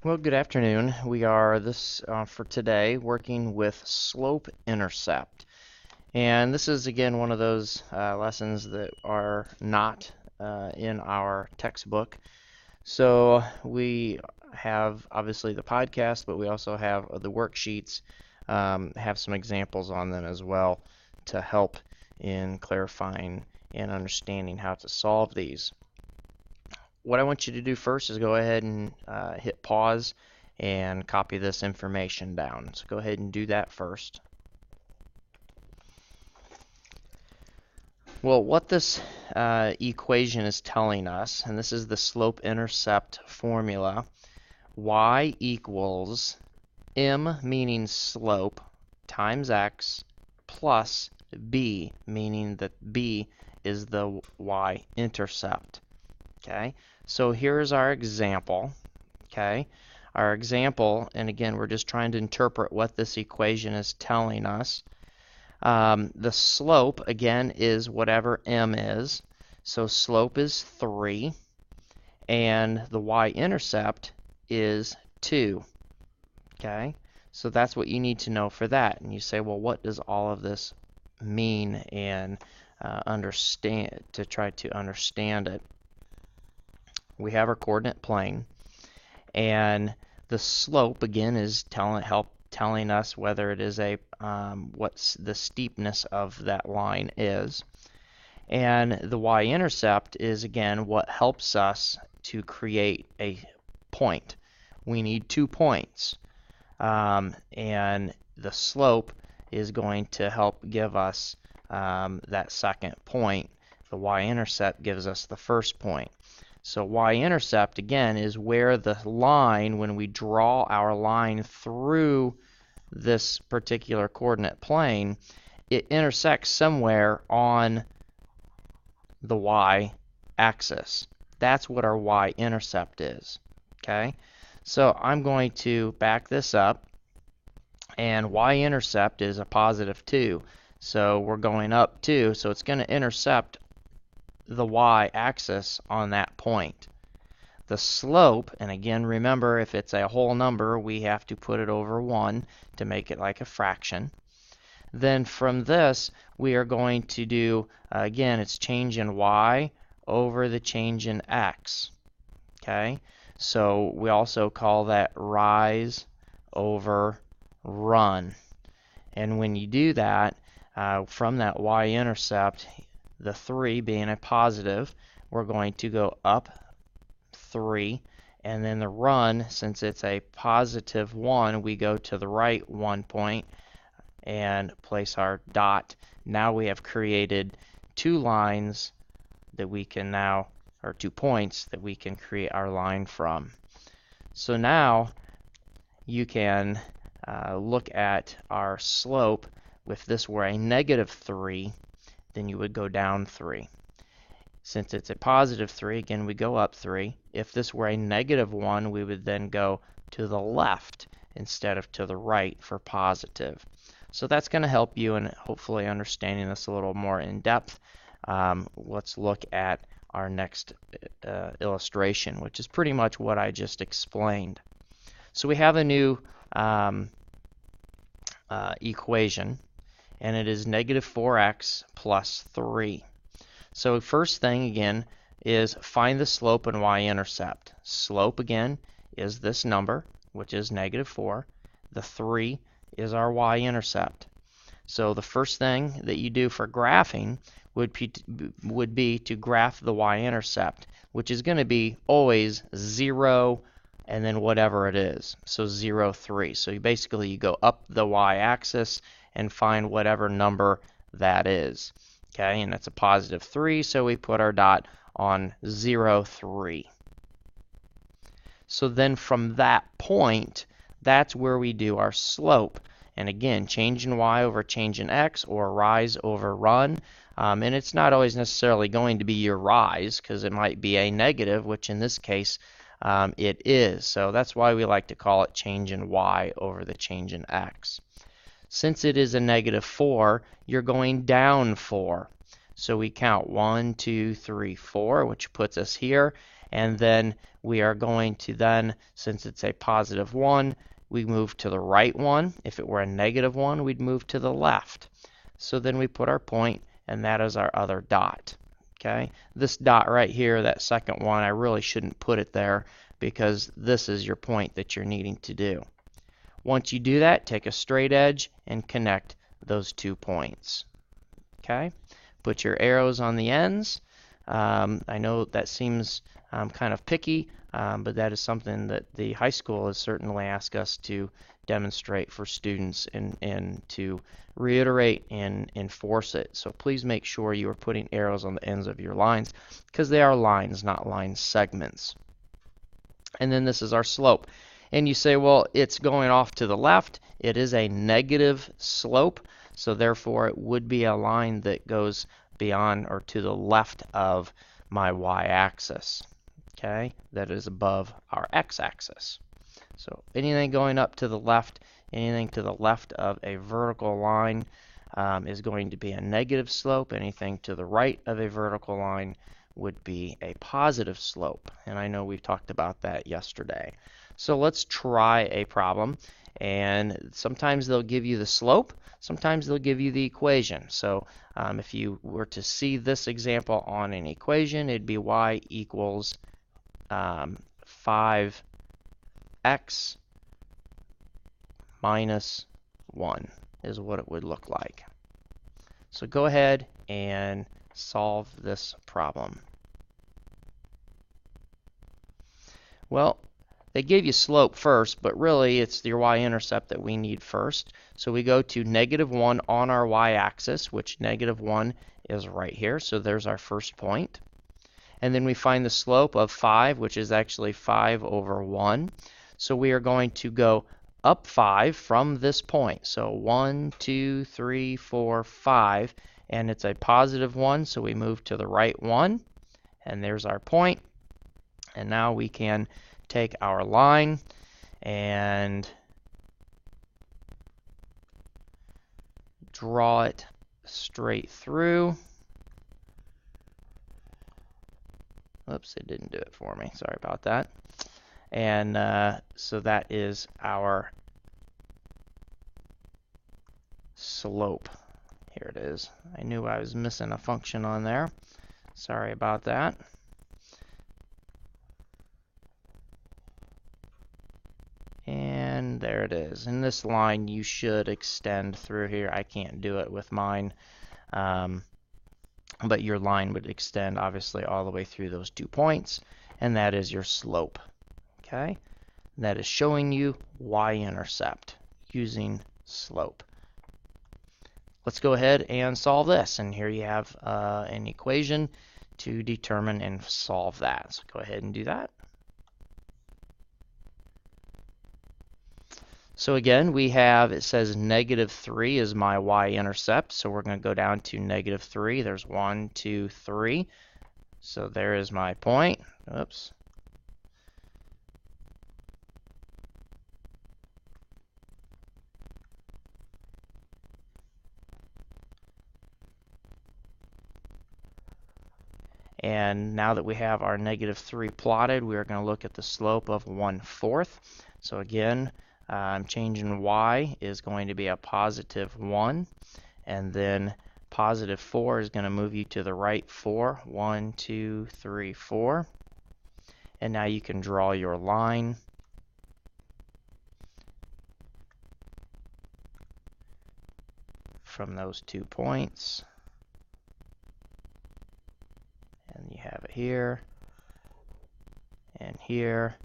Well, good afternoon. We are for today working with slope-intercept. And this is again one of those lessons that are not in our textbook. So we have obviously the podcast, but we also have the worksheets, have some examples on them as well to help in clarifying and understanding how to solve these. What I want you to do first is go ahead and hit pause and copy this information down. So go ahead and do that first. Well, what this equation is telling us, and this is the slope-intercept formula, y equals m meaning slope times x plus b, meaning that b is the y-intercept. Okay, so here's our example. Okay, our example, and again, we're just trying to interpret what this equation is telling us. The slope, again, is whatever m is. So slope is 3, and the y-intercept is 2. Okay, so that's what you need to know for that. And you say, well, what does all of this mean, and understand to try to understand it. We have our coordinate plane, and the slope again is telling us whether it is what's the steepness of that line is, and the y-intercept is again what helps us to create a point. We need 2 points, and the slope is going to help give us that second point. The y-intercept gives us the first point. So y-intercept, again, is where the line, when we draw our line through this particular coordinate plane, it intersects somewhere on the y-axis. That's what our y-intercept is. Okay? So I'm going to back this up, and y-intercept is a positive 2. So we're going up 2, so it's going to intercept the y-axis on that point. The slope, and again remember, if it's a whole number, we have to put it over 1 to make it like a fraction. Then from this, we are going to do, again, it's change in y over the change in x. Okay, so we also call that rise over run. And when you do that, from that y-intercept, the 3 being a positive, we're going to go up 3, and then the run, since it's a positive 1, we go to the right 1 point and place our dot. Now we have created 2 lines that we can now, or 2 points that we can create our line from. So now you can look at our slope. If this were a negative 3, then you would go down 3. Since it's a positive 3, again, we go up 3. If this were a negative 1, we would then go to the left instead of to the right for positive. So that's going to help you in hopefully understanding this a little more in depth. Let's look at our next illustration, which is pretty much what I just explained. So we have a new equation, and it is negative 4x plus 3. So first thing again is find the slope and y-intercept. Slope again is this number, which is negative 4. The 3 is our y-intercept. So the first thing that you do for graphing would be to graph the y-intercept, which is going to be always 0 and then whatever it is. So 0, 3. So you go up the y-axis and find whatever number that is. Okay, and it's a positive 3, so we put our dot on 0, 3. So then from that point, that's where we do our slope. And again, change in y over change in x, or rise over run. And it's not always necessarily going to be your rise, because it might be a negative, which in this case it is. So that's why we like to call it change in y over the change in x. Since it is a negative 4, you're going down 4. So we count 1, 2, 3, 4, which puts us here. And then we are going to then, since it's a positive 1, we move to the right one. If it were a negative 1, we'd move to the left. So then we put our point, and that is our other dot. Okay, this dot right here, that second one, I really shouldn't put it there because this is your point that you're needing to do. Once you do that, take a straight edge and connect those 2 points. Okay, put your arrows on the ends. I know that seems kind of picky, but that is something that the high school has certainly asked us to demonstrate for students and to reiterate and enforce it. So please make sure you are putting arrows on the ends of your lines because they are lines, not line segments. And then this is our slope. And you say, well, it's going off to the left. It is a negative slope, so therefore it would be a line that goes beyond or to the left of my y-axis. Okay, that is above our x-axis. So anything going up to the left, anything to the left of a vertical line is going to be a negative slope. Anything to the right of a vertical line would be a positive slope. And I know we've talked about that yesterday. So let's try a problem. And sometimes they'll give you the slope, sometimes they'll give you the equation. So if you were to see this example on an equation, it'd be y equals 5x minus 1 is what it would look like. So go ahead and solve this problem. Well, they gave you slope first, but really it's your y-intercept that we need first. So we go to -1 on our y-axis, which -1 is right here. So there's our first point. And then we find the slope of 5, which is actually 5 over 1. So we are going to go up 5 from this point. So 1, 2, 3, 4, 5. And it's a positive 1, so we move to the right one. And there's our point. And now we can take our line and draw it straight through. Oops, it didn't do it for me. Sorry about that. And so that is our slope. Here it is. I knew I was missing a function on there. Sorry about that. And there it is. And this line you should extend through here. I can't do it with mine. But your line would extend obviously all the way through those 2 points, and that is your slope. Okay, and that is showing you y-intercept using slope. Let's go ahead and solve this, and here you have an equation to determine and solve that. So go ahead and do that. So again, we have, it says -3 is my y-intercept. So we're going to go down to -3. There's 1, 2, 3. So there is my point. Oops. And now that we have our -3 plotted, we are going to look at the slope of 1/4. So again, changing y is going to be a +1, and then +4 is going to move you to the right 4. 1, 2, 3, 4. And now you can draw your line. From those 2 points. And you have it here and here,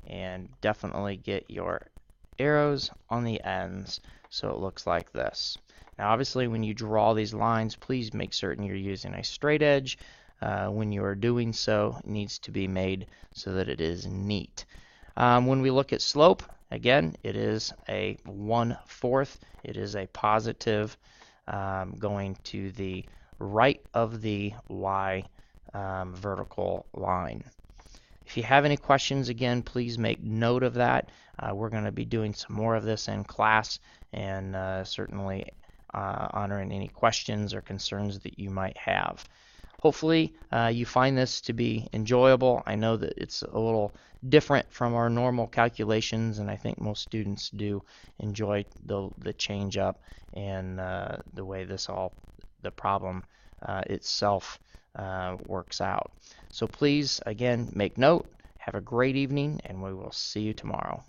and definitely get your arrows on the ends so it looks like this. Now obviously when you draw these lines, please make certain you're using a straight edge. When you are doing so, it needs to be made so that it is neat. When we look at slope, again, it is a 1/4. It is a positive going to the right of the y vertical line. If you have any questions, again, please make note of that. We're going to be doing some more of this in class, and certainly honoring any questions or concerns that you might have. hopefully you find this to be enjoyable. I know that it's a little different from our normal calculations, and I think most students do enjoy the change up and the way the problem itself works out. So please, again, make note. Have a great evening, and we will see you tomorrow.